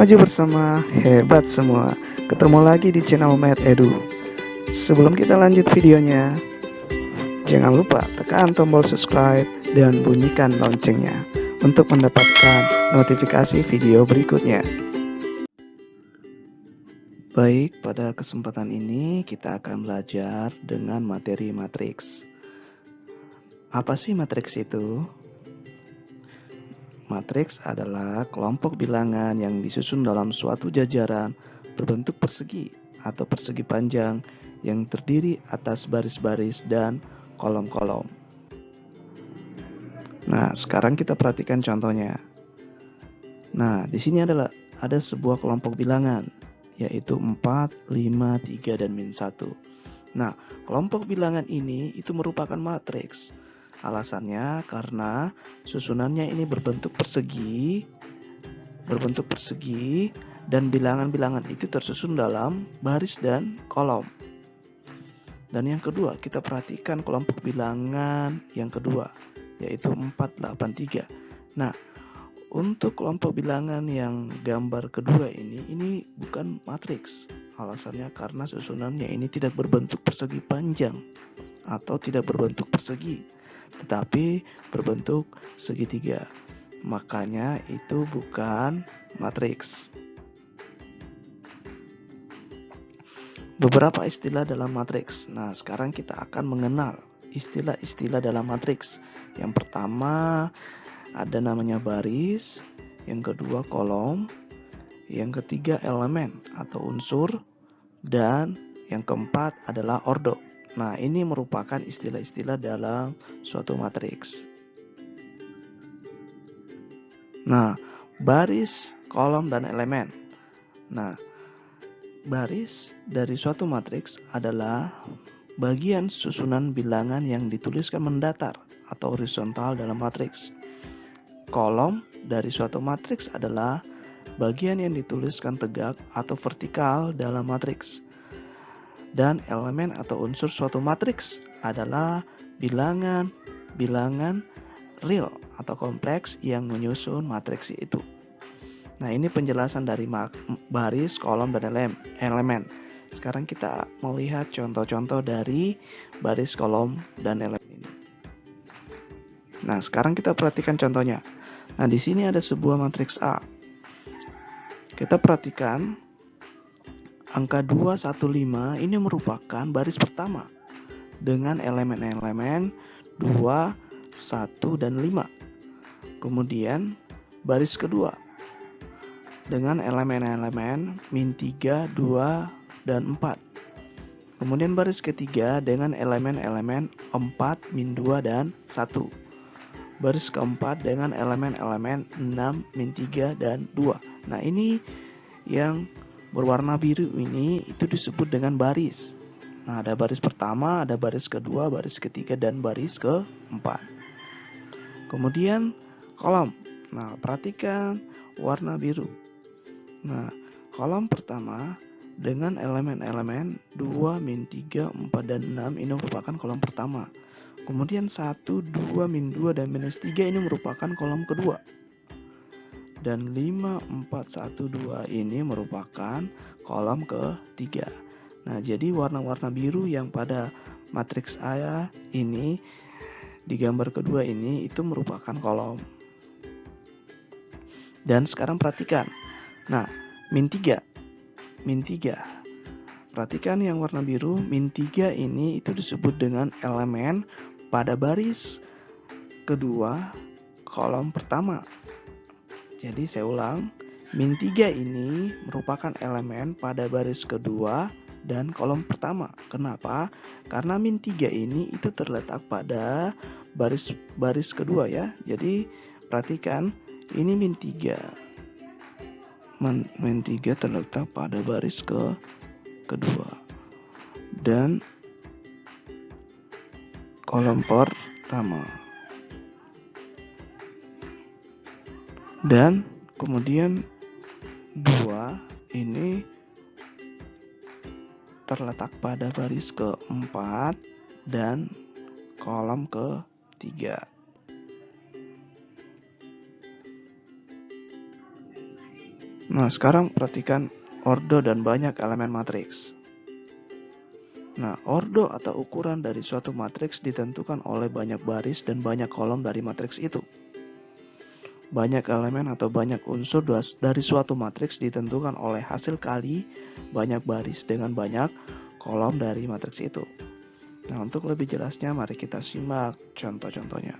Maju bersama, hebat semua. Ketemu lagi di channel Math Edu. Sebelum kita lanjut videonya, jangan lupa tekan tombol subscribe dan bunyikan loncengnya untuk mendapatkan notifikasi video berikutnya. Baik, pada kesempatan ini kita akan belajar dengan materi matriks. Apa sih matriks itu? Matriks adalah kelompok bilangan yang disusun dalam suatu jajaran berbentuk persegi atau persegi panjang yang terdiri atas baris-baris dan kolom-kolom. Nah, sekarang kita perhatikan contohnya. Nah, di sini ada sebuah kelompok bilangan, yaitu 4, 5, 3, dan min 1. Nah, kelompok bilangan ini itu merupakan matriks. Alasannya karena susunannya ini berbentuk persegi dan bilangan-bilangan itu tersusun dalam baris dan kolom. Dan yang kedua, kita perhatikan kelompok bilangan yang kedua, yaitu 483. Nah, untuk kelompok bilangan yang gambar kedua ini bukan matriks. Alasannya karena susunannya ini tidak berbentuk persegi panjang atau tidak berbentuk persegi, tetapi berbentuk segitiga. Makanya itu bukan matriks. Beberapa istilah dalam matriks. Nah, sekarang kita akan mengenal istilah-istilah dalam matriks. Yang pertama ada namanya baris, yang kedua kolom, yang ketiga elemen atau unsur, dan yang keempat adalah ordo. Nah, ini merupakan istilah-istilah dalam suatu matriks. Nah, baris, kolom, dan elemen. Nah, baris dari suatu matriks adalah bagian susunan bilangan yang dituliskan mendatar atau horizontal dalam matriks. Kolom dari suatu matriks adalah bagian yang dituliskan tegak atau vertikal dalam matriks. Dan elemen atau unsur suatu matriks adalah bilangan real atau kompleks yang menyusun matriks itu. Nah, ini penjelasan dari baris, kolom, dan elemen. Sekarang kita melihat contoh-contoh dari baris, kolom, dan elemen ini. Nah, sekarang kita perhatikan contohnya. Nah, di sini ada sebuah matriks A. Kita perhatikan angka 215 ini merupakan baris pertama dengan elemen-elemen 2, 1, dan 5. Kemudian baris kedua dengan elemen-elemen min 3, 2, dan 4. Kemudian baris ketiga dengan elemen-elemen 4, min 2, dan 1. Baris keempat dengan elemen-elemen 6, min 3, dan 2. Nah, ini yang berwarna biru ini itu disebut dengan baris. Nah, ada baris pertama, ada baris kedua, baris ketiga, dan baris keempat. Kemudian kolom. Nah, perhatikan warna biru. Nah, kolom pertama dengan elemen-elemen 2, min 3, 4, dan 6 ini merupakan kolom pertama. Kemudian 1, 2, min 2, dan minus 3 ini merupakan kolom kedua. Dan 5, 4, 1, 2 ini merupakan kolom ketiga. Nah, jadi warna-warna biru yang pada matriks A ini di gambar kedua ini itu merupakan kolom. Dan sekarang perhatikan. Nah, min 3. Perhatikan yang warna biru, min 3 ini itu disebut dengan elemen pada baris kedua kolom pertama. Jadi saya ulang, min 3 ini merupakan elemen pada baris kedua dan kolom pertama. Kenapa? Karena min 3 ini itu terletak pada baris kedua ya. Jadi perhatikan, ini min 3. Min 3 terletak pada baris kedua dan kolom pertama. Dan kemudian 2 ini terletak pada baris keempat dan kolom ketiga. Nah, sekarang perhatikan ordo dan banyak elemen matriks. Nah, ordo atau ukuran dari suatu matriks ditentukan oleh banyak baris dan banyak kolom dari matriks itu. Banyak elemen atau banyak unsur dari suatu matriks ditentukan oleh hasil kali banyak baris dengan banyak kolom dari matriks itu. Nah, untuk lebih jelasnya mari kita simak contoh-contohnya.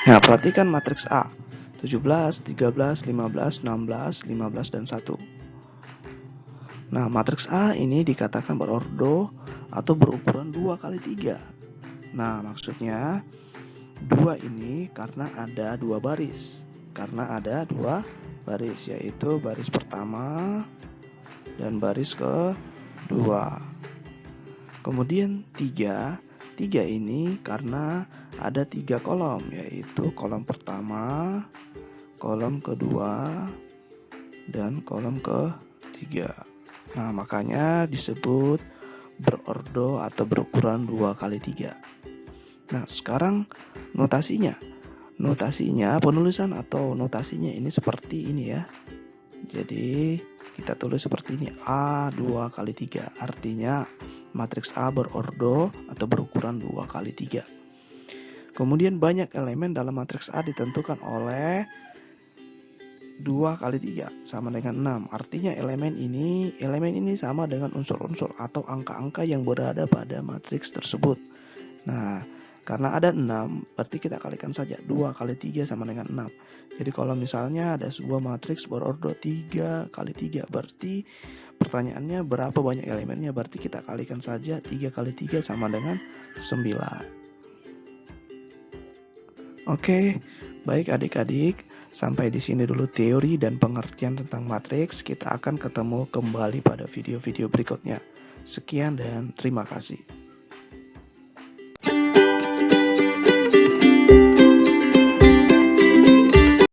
Nah, perhatikan matriks A. 17, 13, 15, 16, 15, dan 1. Nah, matriks A ini dikatakan berordo atau berukuran 2 kali 3. Nah, maksudnya 2 ini karena ada 2 baris. Karena ada 2 baris, yaitu baris pertama dan baris kedua. Kemudian 3 ini karena ada 3 kolom, yaitu kolom pertama, kolom kedua, dan kolom ketiga. Nah, makanya disebut berordo atau berukuran 2 kali 3. Nah, sekarang notasinya. Penulisan atau notasinya ini seperti ini ya. Jadi, kita tulis seperti ini, A2 kali 3. Artinya, matriks A berordo atau berukuran 2 kali 3. Kemudian banyak elemen dalam matriks A ditentukan oleh 2 kali 3 sama dengan 6. Artinya elemen ini sama dengan unsur-unsur atau angka-angka yang berada pada matriks tersebut. Nah, karena ada 6, berarti kita kalikan saja. 2 kali 3 sama dengan 6. Jadi kalau misalnya ada sebuah matriks berordo 3 kali 3, berarti pertanyaannya berapa banyak elemennya? Berarti kita kalikan saja 3 kali 3 sama dengan 9. Oke, baik adik-adik. Sampai di sini dulu teori dan pengertian tentang matriks. Kita akan ketemu kembali pada video-video berikutnya. Sekian dan terima kasih.